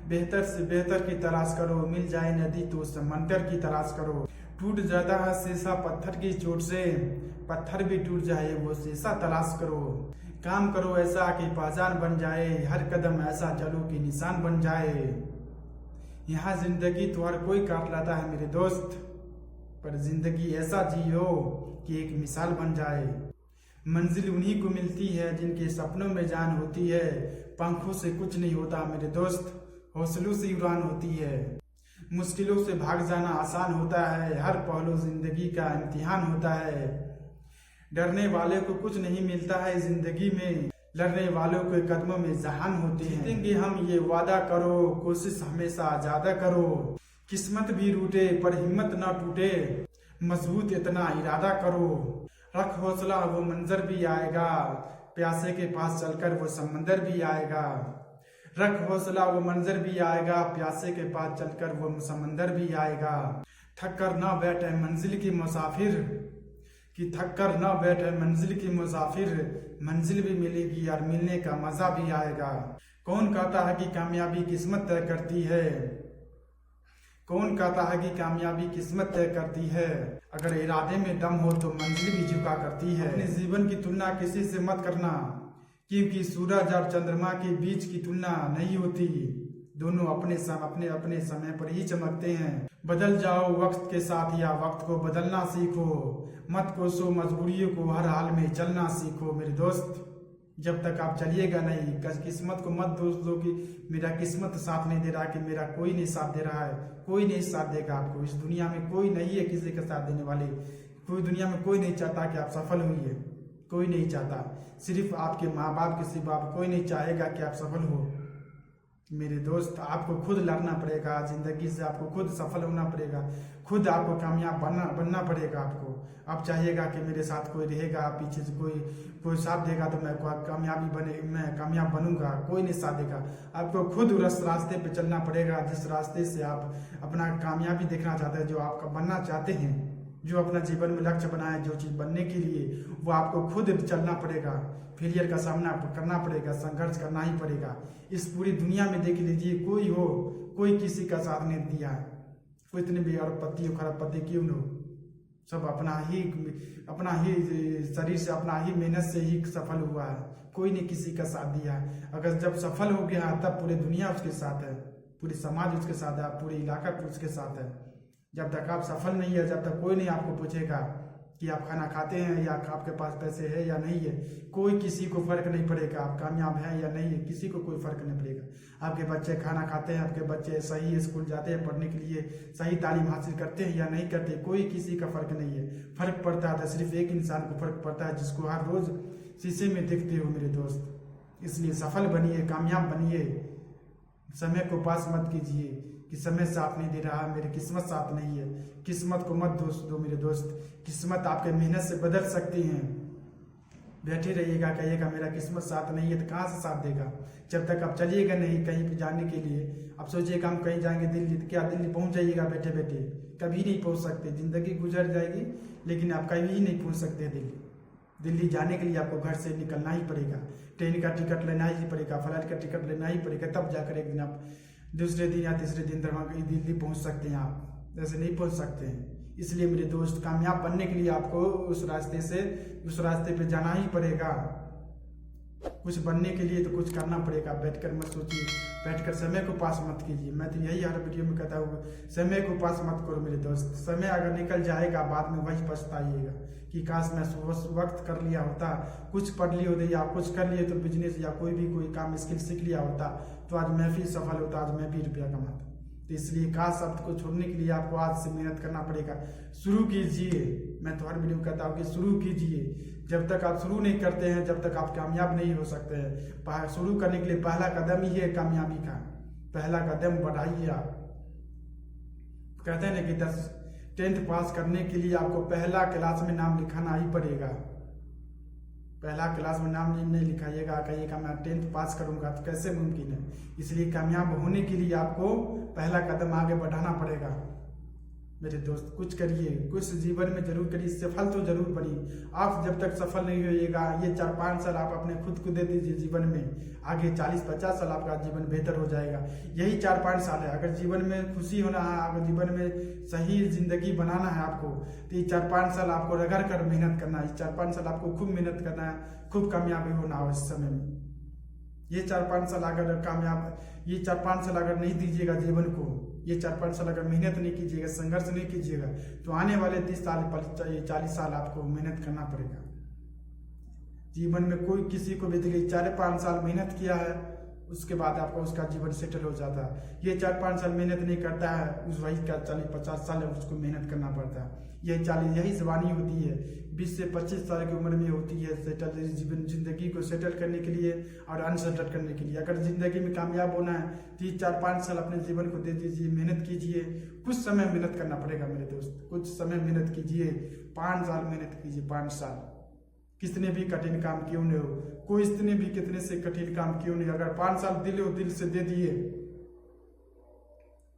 बेहतर से बेहतर की तलाश करो, मिल जाए नदी तो समंदर की तलाश करो। टूट जाता है शीशा पत्थर की चोट से, पत्थर भी टूट जाए वो शीशा तलाश करो। काम करो ऐसा कि पहचान बन जाए, हर कदम ऐसा चलो कि निशान बन जाए। यहाँ जिंदगी तो हर कोई काट लाता है मेरे दोस्त, पर जिंदगी ऐसा जियो कि एक मिसाल बन जाए। मंजिल उन्हीं को मिलती है जिनके सपनों में जान होती है। पंखों से कुछ नहीं होता मेरे दोस्त, हौसलों से उड़ान होती है। मुश्किलों से भाग जाना आसान होता है, हर पहलू जिंदगी का इम्तिहान होता है। डरने वाले को कुछ नहीं मिलता है जिंदगी में, लड़ने वालों के कदमों में जहान होते हैं। जीतेंगे हम ये वादा करो, कोशिश हमेशा ज्यादा करो। किस्मत भी रूठे पर हिम्मत ना टूटे, मजबूत इतना इरादा करो। रख हौसला वो मंजर भी आएगा, प्यासे के पास चलकर वो समंदर भी आएगा। रख हौसला वो मंजर भी आएगा, प्यासे के पास चलकर वो समंदर भी आएगा। थक कर ना बैठे मंजिल की मुसाफिर, कि थक कर ना बैठे मंजिल की मुसाफिर, मंजिल भी मिलेगी और मिलने का मजा भी आएगा। कौन कहता है कि कामयाबी किस्मत तय करती है, कौन कहता है कि कामयाबी किस्मत तय करती है। अगर इरादे में दम हो तो मंजिल भी झुका करती है। अपने जीवन की तुलना किसी से मत करना, क्योंकि सूरज और चंद्रमा के बीच की तुलना नहीं होती। दोनों अपने समय पर ही चमकते हैं। बदल जाओ वक्त के साथ या वक्त को बदलना सीखो, मत कोसो मजबूरियों को, हर हाल में चलना सीखो मेरे दोस्त। जब तक आप चलिएगा नहीं, किस्मत को मत दोष दो कि मेरा किस्मत साथ नहीं दे रहा, कि मेरा कोई नहीं साथ दे रहा है। कोई नहीं साथ देगा आपको। इस दुनिया में कोई नहीं है किसी का साथ देने वाले। कोई दुनिया में कोई नहीं चाहता कि आप सफल होइए, कोई नहीं चाहता। सिर्फ आपके माँ बाप के सिवा कोई नहीं चाहेगा कि आप सफल हो मेरे दोस्त। आपको खुद लड़ना पड़ेगा जिंदगी से, आपको खुद सफल होना पड़ेगा, खुद आपको कामयाब बनना पड़ेगा। आपको आप चाहिएगा कि मेरे साथ कोई रहेगा, पीछे से कोई साथ देगा तो मैं कामयाब बनूंगा, कोई नहीं साथ देगा। आपको खुद उस रास्ते पे चलना पड़ेगा जिस रास्ते से आप अपना कामयाबी देखना चाहते हैं, जो आपका बनना चाहते हैं, जो अपना जीवन में लक्ष्य बनाए, जो चीज बनने के लिए वो आपको खुद चलना पड़ेगा। फेलियर का सामना करना पड़ेगा, संघर्ष करना ही पड़ेगा। इस पूरी दुनिया में देख लीजिए, कोई किसी का साथ नहीं दिया है। कोई इतने भी अरबपति खरबपति क्यों न हो, सब अपना ही शरीर से, अपना ही मेहनत से ही सफल हुआ है। कोई ने किसी का साथ दिया। अगर जब सफल हो गया तब पूरी दुनिया उसके साथ है, पूरी समाज उसके साथ है, पूरे इलाका उसके साथ है। जब तक आप सफल नहीं है, जब तक कोई नहीं आपको पूछेगा कि आप खाना खाते हैं या आपके पास पैसे है या नहीं है, कोई किसी को फर्क नहीं पड़ेगा। आप कामयाब हैं या नहीं है, किसी को कोई फर्क नहीं पड़ेगा। आपके बच्चे खाना खाते हैं, आपके बच्चे सही स्कूल जाते हैं पढ़ने के लिए, सही तालीम हासिल करते हैं या नहीं करते, कोई किसी का फर्क नहीं है। फर्क पड़ता है तो सिर्फ एक इंसान को फर्क पड़ता है, जिसको हर रोज शीशे में देखते हो मेरे दोस्त। इसलिए सफल बनिए, कामयाब बनिए। समय को पास मत कीजिए कि समय साथ नहीं दे रहा, मेरी किस्मत साथ नहीं है। किस्मत को मत दोष दो मेरे दोस्त, किस्मत आपके मेहनत से बदल सकती है। बैठे रहिएगा, कहिएगा मेरा किस्मत साथ नहीं है, तो कहाँ से साथ देगा। जब तक आप चलिएगा नहीं कहीं पे जाने के लिए, आप सोचिएगा हम कहीं जाएंगे दिल्ली, तो क्या दिल्ली पहुंच जाइएगा बैठे बैठे? कभी नहीं पहुंच सकते। जिंदगी गुजर जाएगी लेकिन आप कभी नहीं पहुंच सकते दिल्ली जाने के लिए आपको घर से निकलना ही पड़ेगा, ट्रेन का टिकट लेना ही पड़ेगा, फ्लाइट का टिकट लेना ही पड़ेगा, तब जाकर एक दिन आप दूसरे दिन या तीसरे दिन तक दिल्ली पहुंच सकते हैं। आप ऐसे नहीं पहुंच सकते हैं। इसलिए मेरे दोस्त, कामयाब बनने के लिए आपको उस रास्ते पे जाना ही पड़ेगा। कुछ बनने के लिए तो कुछ करना पड़ेगा। बैठकर मत सोचिए, बैठकर समय को पास मत कीजिए। मैं तो यही हर वीडियो में कहता हूँ, समय को पास मत करो मेरे दोस्त। समय अगर निकल जाएगा बाद में वही पछताइएगा कि काश मैं वक्त कर लिया होता, कुछ पढ़ लिए होते या कुछ कर लिए तो बिजनेस या कोई काम स्किल सीख लिया होता, तो आज मैं भी सफल होता, आज मैं भी रुपया कमाता। तो इसलिए काश शब्द को छोड़ने के लिए आपको आज से मेहनत करना पड़ेगा। शुरू कीजिए। मैं तो हर वीडियो में कहता हूँ कि शुरू कीजिए। जब तक आप शुरू नहीं करते हैं, जब तक आप कामयाब नहीं हो सकते हैं। शुरू करने के लिए पहला कदम ही है कामयाबी का। पहला कदम बढ़ाइए आप। कहते हैं ना कि 10th पास करने के लिए आपको पहला क्लास में नाम लिखाना ही पड़ेगा। पहला क्लास में नाम नहीं लिखाइएगा, कहिएगा मैं 10th पास करूंगा, तो कैसे मुमकिन है। इसलिए कामयाब होने के लिए आपको पहला कदम आगे बढ़ाना पड़ेगा। मेरे दोस्त कुछ करिए, कुछ जीवन में जरूर करिए, सफल तो जरूर बनिए। आप जब तक सफल नहीं होइएगा, ये 4-5 साल आप अपने खुद को दे दीजिए जीवन में, आगे 40-50 साल आपका जीवन बेहतर हो जाएगा। यही 4-5 साल है। अगर जीवन में खुशी होना है, अगर जीवन में सही जिंदगी बनाना है आपको, तो ये 4-5 साल आपको रगड़ कर मेहनत करना है। 4-5 साल आपको खूब मेहनत करना है, खूब कामयाबी होना हो इस समय में। ये 4-5 साल अगर ये 4-5 साल अगर नहीं दीजिएगा जीवन को, ये 4-5 साल अगर मेहनत नहीं कीजिएगा, संघर्ष नहीं कीजिएगा, तो आने वाले 30 साल 40 साल आपको मेहनत करना पड़ेगा। जीवन में कोई किसी को भी देखिए 4-5 साल मेहनत किया है, उसके बाद आपका उसका जीवन सेटल हो जाता है। ये 4-5 साल मेहनत नहीं करता है, उस वही का 40-50 साल उसको मेहनत करना पड़ता है। यही जवानी होती है, 20 से 25 साल की उम्र में होती है सेटल जीवन, जिंदगी को सेटल करने के लिए और अनसेटल करने के लिए। अगर जिंदगी में कामयाब होना है तो ये 4-5 साल अपने जीवन को दे दीजिए, मेहनत कीजिए। कुछ समय मेहनत करना पड़ेगा मेरे दोस्त, कुछ समय मेहनत कीजिए। 5 साल मेहनत कीजिए, 5 साल, कितने भी कठिन काम क्यों नहीं हो, कोई इतने भी कितने से कठिन काम क्यों नहीं, अगर 5 साल दिल से दे दिए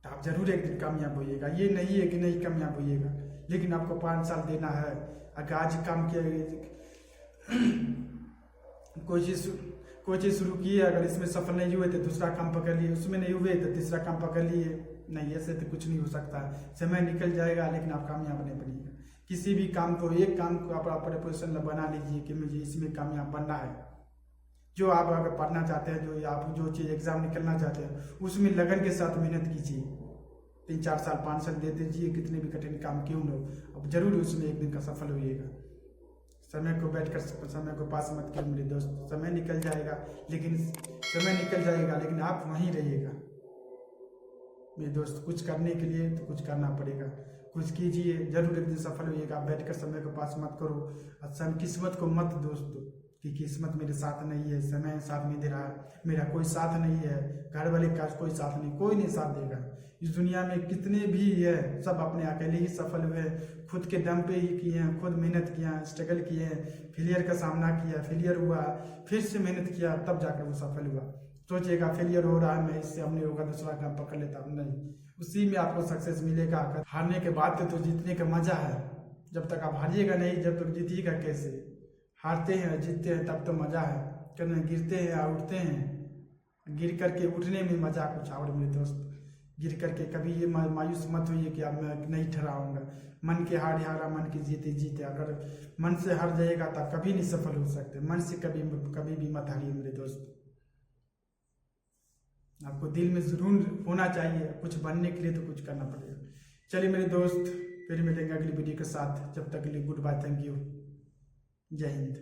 तो आप जरूर एक दिन कामयाब होइएगा। ये नहीं है कि नहीं कामयाब होइएगा, लेकिन आपको 5 साल देना है। अगर आज काम किया, कोई चीज शुरू की है, अगर इसमें सफल नहीं हुए तो दूसरा काम पकड़ लिए, उसमें नहीं हुए तो तीसरा काम पकड़ लिए। नहीं, ऐसे तो कुछ नहीं हो सकता। समय निकल जाएगा लेकिन आप कामयाब नहीं बनिएगा। किसी भी काम को, एक काम को आप अपने पोजिशन में बना लीजिए कि मुझे इसमें कामयाब बनना है। जो आप अगर पढ़ना चाहते हैं, जो चीज़ एग्जाम निकलना चाहते हैं, उसमें लगन के साथ मेहनत कीजिए। 3-4 साल 5 साल दे दीजिए, कितने भी कठिन काम क्यों न हो, अब जरूर उसमें एक दिन का सफल होइएगा। समय को पास मत कीजिए मेरे दोस्त। समय निकल जाएगा लेकिन आप वहीं रहिएगा मेरे दोस्त। कुछ करने के लिए तो कुछ करना पड़ेगा, कुछ कीजिए, जरूर एक दिन सफल होइएगा। आप बैठकर समय को पास मत करो, अच्छा किस्मत को मत दोष दो कि किस्मत मेरे साथ नहीं है, समय साथ नहीं दे रहा, मेरा कोई साथ नहीं है, घर वाले का कोई साथ नहीं, कोई नहीं साथ देगा। इस दुनिया में कितने भी है, सब अपने अकेले ही सफल हुए, खुद के दम पे ही किए हैं, खुद मेहनत किया, स्ट्रगल किए हैं, फेलियर का सामना किया, फेलियर हुआ, फिर से मेहनत किया, तब जाकर वो सफल हुआ। सोचिएगा फेलियर हो रहा है, मैं इससे हमने होगा, दूसरा काम पकड़ लेता हूँ, नहीं, उसी में आपको सक्सेस मिलेगा। हारने के बाद तो जीतने का मजा है। जब तक आप हारिएगा नहीं, जब तक जीतिएगा कैसे? हारते हैं जीतते हैं तब तो मजा है, कभी गिरते हैं या उठते हैं। गिर करके उठने में मजा कुछ और मेरे दोस्त। गिर करके कभी ये मायूस मत होइए कि अब मैं नहीं ठहराऊंगा। मन के हारा, मन की जीते। अगर मन से हार जाएगा तो कभी नहीं सफल हो सकते। मन से कभी भी मत हारिए मेरे दोस्त। आपको दिल में जरूर होना चाहिए, कुछ बनने के लिए तो कुछ करना पड़ेगा। चलिए मेरे दोस्त, फिर मिलेंगे अगली वीडियो के साथ। जब तक के लिए गुड बाय, थैंक यू, जय हिंद।